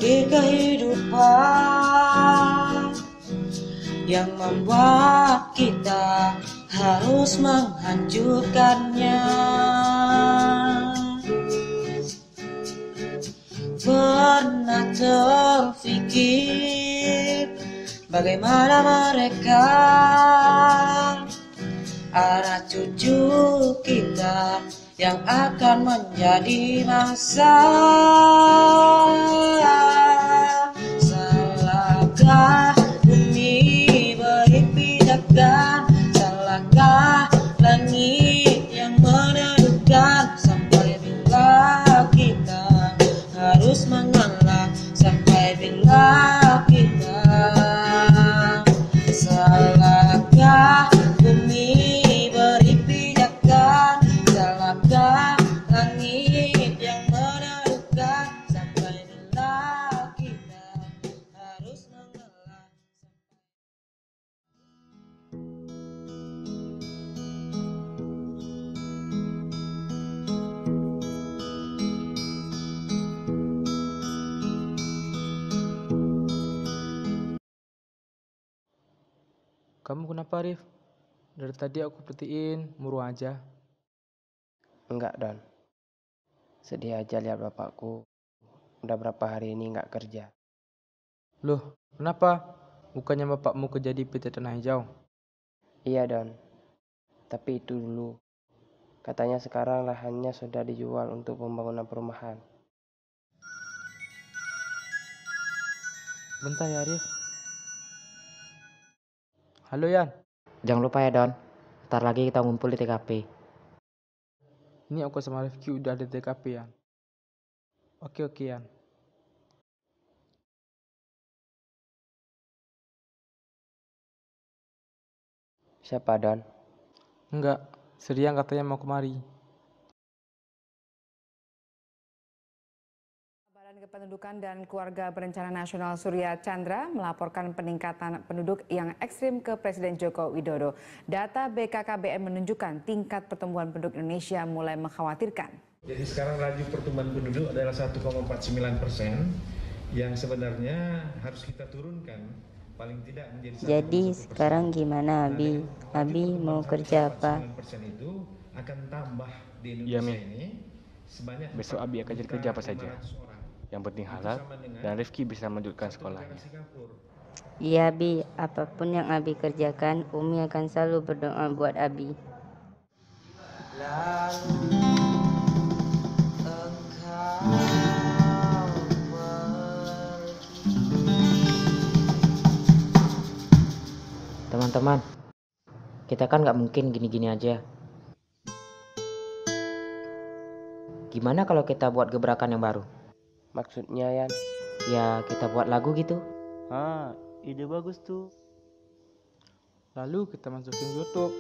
bagi kehidupan yang membuat kita harus menghancurkannya. Pernah terfikir bagaimana mereka, anak cucu kita yang akan menjadi mangsa. Salahkah bumi beri pijakan? Salahkah langit yang menentukan? Sampai bila kita harus mengalah? Sampai bila kita? Salahkah bumi beri pijakan? Salahkah langit yang menentukan? Sampai bila kita harus mengalah? Kamu kenapa, Rif? Dari tadi aku perhatiin murung aja. Enggak, Don. Sedih aja lihat bapakku. Udah berapa hari ini nggak kerja. Loh, kenapa? Bukannya bapakmu kerja di PT Tanah Hijau? Iya, Don. Tapi itu dulu. Katanya sekarang lahannya sudah dijual untuk pembangunan perumahan. Bentar ya, Rif. Halo, Yan. Jangan lupa ya Don, ntar lagi kita ngumpul di TKP. Ini aku sama Rifki udah di TKP, Yan. Oke, Yan. Siapa, Don? Enggak, Seriang katanya mau kemari. Badan Kependudukan dan Keluarga Berencana Nasional Surya Chandra melaporkan peningkatan penduduk yang ekstrim ke Presiden Joko Widodo. Data BKKBN menunjukkan tingkat pertumbuhan penduduk Indonesia mulai mengkhawatirkan. Jadi sekarang laju pertumbuhan penduduk adalah 1,49% yang sebenarnya harus kita turunkan paling tidak menjadi. Jadi sekarang gimana Abi? Abi mau kerja apa? 9% itu akan tambah di Iya, Indonesia Mi. ini sebanyak. Besok Abi akan jadi kerja apa saja. Yang penting halal dan Rifki bisa melanjutkan sekolahnya. Iya Abi, apapun yang Abi kerjakan, Umi akan selalu berdoa buat Abi. Teman-teman, kita kan nggak mungkin gini-gini aja. Gimana kalau kita buat gebrakan yang baru? Maksudnya, Yan? Ya kita buat lagu gitu. Ide bagus tuh. Lalu kita masukin YouTube.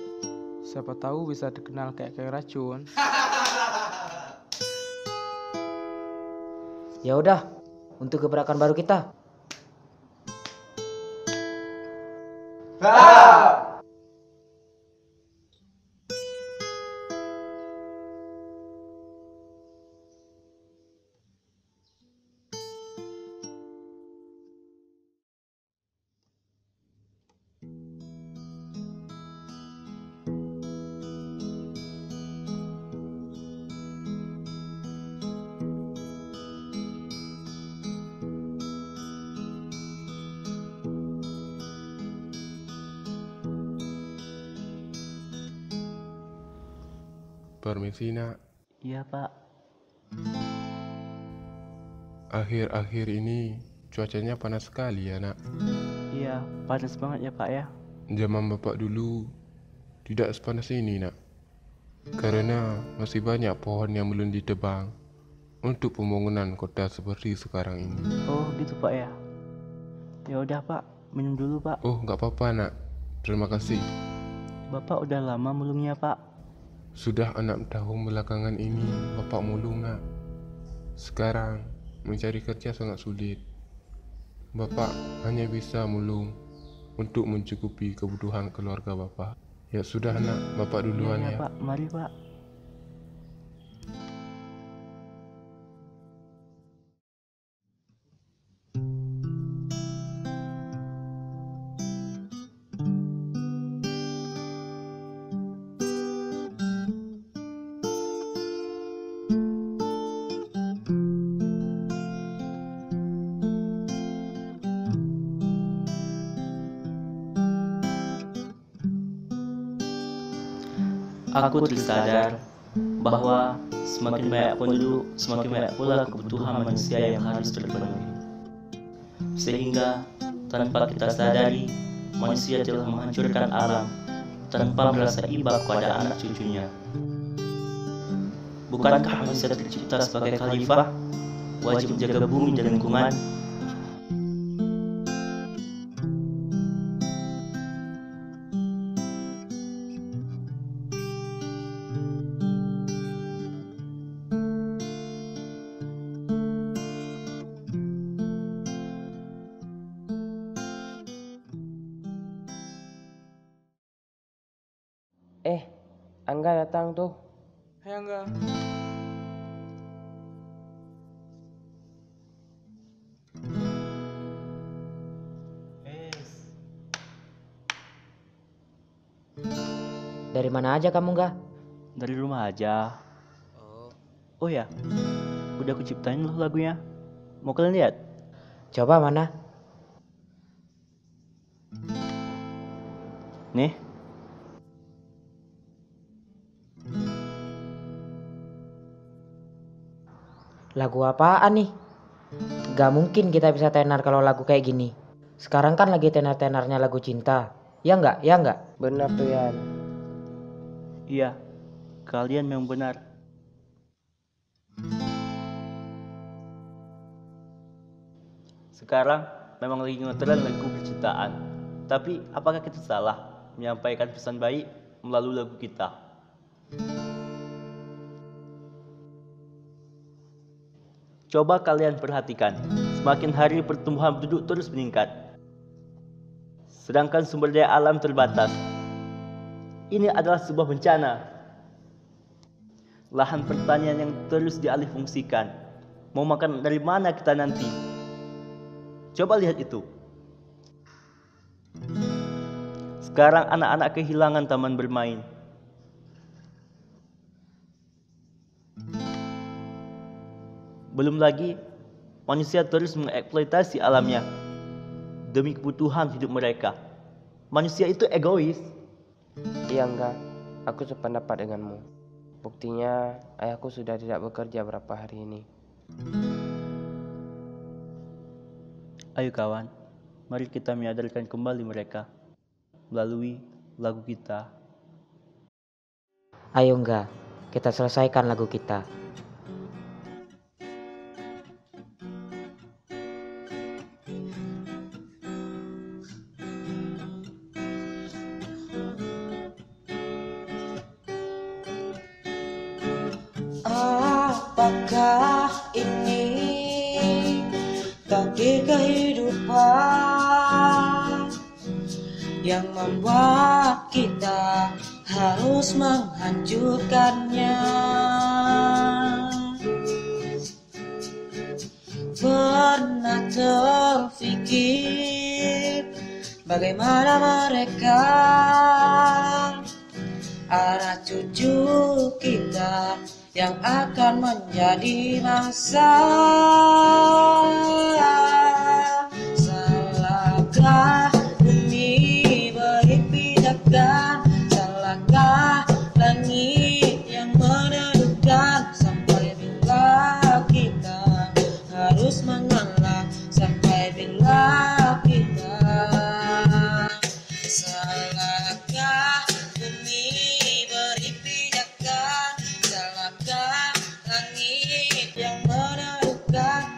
Siapa tahu bisa dikenal kayak racun. Ya udah, untuk gebrakan baru kita. Permisi nak, Iya Pak. akhir-akhir ini cuacanya panas sekali ya nak. Iya, panas banget ya Pak ya. Zaman bapak dulu tidak sepanas ini nak. Karena masih banyak pohon yang belum ditebang untuk pembangunan kota seperti sekarang ini. Oh gitu Pak ya. Ya udah Pak, minum dulu Pak. Oh nggak apa-apa nak, terima kasih. Bapak udah lama mulungnya Pak. Sudah 6 tahun belakangan ini bapak mulung nak. Sekarang mencari kerja sangat sulit. Bapak hanya bisa mulung untuk mencukupi kebutuhan keluarga bapak. Ya sudah nak, bapak duluan Iya ya. Pak, mari Pak. Aku tersadar bahwa semakin banyak penduduk, semakin banyak pula kebutuhan manusia yang harus terpenuhi. Sehingga tanpa kita sadari, manusia telah menghancurkan alam tanpa merasa iba kepada anak cucunya. Bukankah manusia tercipta sebagai khalifah, wajib menjaga bumi dan lingkungan? Angga datang tuh. Hai Angga. Dari mana aja kamu, Ga? Dari rumah aja. Oh ya, udah aku ciptain loh lagunya. Mau kalian lihat? Coba mana? Nih. Lagu apaan nih? Gak mungkin kita bisa tenar kalau lagu kayak gini. Sekarang kan lagi tenar-tenarnya lagu cinta. Ya nggak? Ya nggak? Benar tuh Yan. Iya, kalian memang benar. Sekarang memang lagi ngetren lagu percintaan. Tapi apakah kita salah menyampaikan pesan baik melalui lagu kita? Coba kalian perhatikan, semakin hari pertumbuhan penduduk terus meningkat. Sedangkan sumber daya alam terbatas. Ini adalah sebuah bencana. Lahan pertanian yang terus dialihfungsikan. Mau makan dari mana kita nanti? Coba lihat itu. Sekarang anak-anak kehilangan taman bermain. Belum lagi, manusia terus mengeksploitasi alamnya demi kebutuhan hidup mereka. Manusia itu egois. Iya enggak, aku sependapat denganmu. Buktinya, ayahku sudah tidak bekerja berapa hari ini. Ayo kawan, mari kita menyadarkan kembali mereka melalui lagu kita. Ayo enggak, kita selesaikan lagu kita. Apakah ini takdir kehidupan yang membuat kita harus menghancurkannya? Pernah terfikir bagaimana mereka, anak cucu kita yang akan menjadi mangsa? Salahkah bumi beri pijakan? Salahkah langit yang menentukan? Sampai bila kita harus mengalah? Sampai bila kita? Salahkah bumi beri pijakan? Salahkah langit yang menentukan?